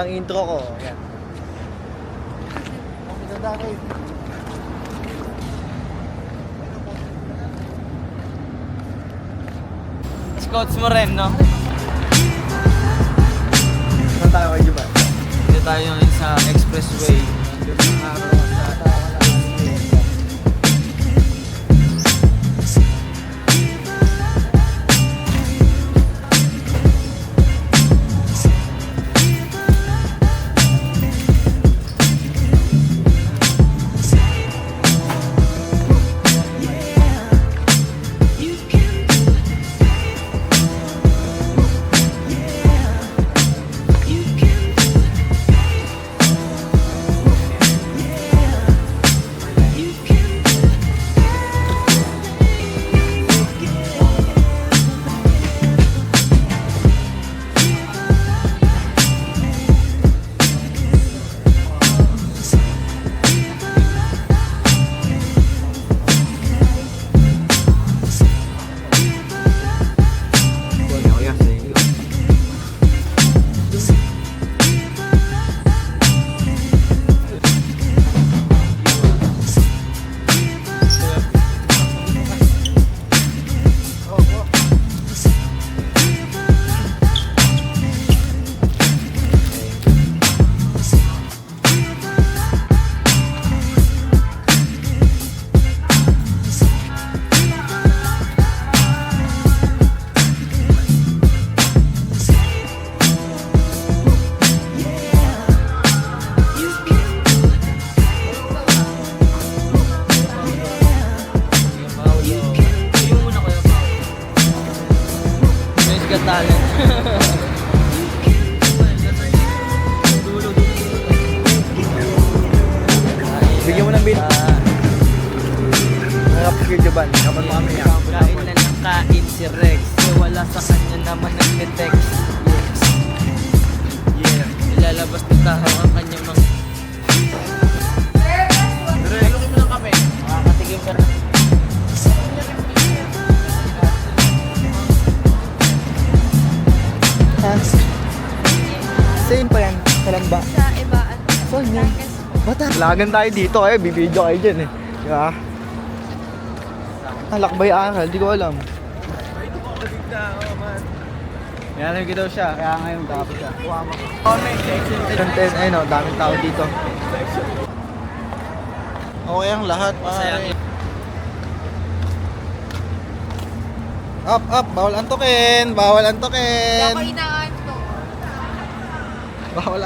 Ang intro ko, yan. Scouts mo rin, no? Saan tayo kayo ba? Dito tayo ngayon sa expressway. Talent. Bigyan mo ng beat. Nakapag-Joban, kapag mamaya. Kain na ng kain si Rex. Wala sa kanya naman nag-text. Yeah. Ilalabas ni Tahaw ang kanyang mga... Halukin mo ng kape. Makakatigim ka na. Saan pa yan? Saan ba? Sa Ibaan. Saan yan? Bata. Lagan tayo dito kayo, bibidyo kayo dyan eh. Diba? Lakbay Aral, di ko alam. Yan, ko daw siya, kaya ngayon tapos siya. Content, ayun o, daming tao dito. Okay ang lahat, pare. Up, bawal antukin, bawal antukin. Ako inaanto. Bawal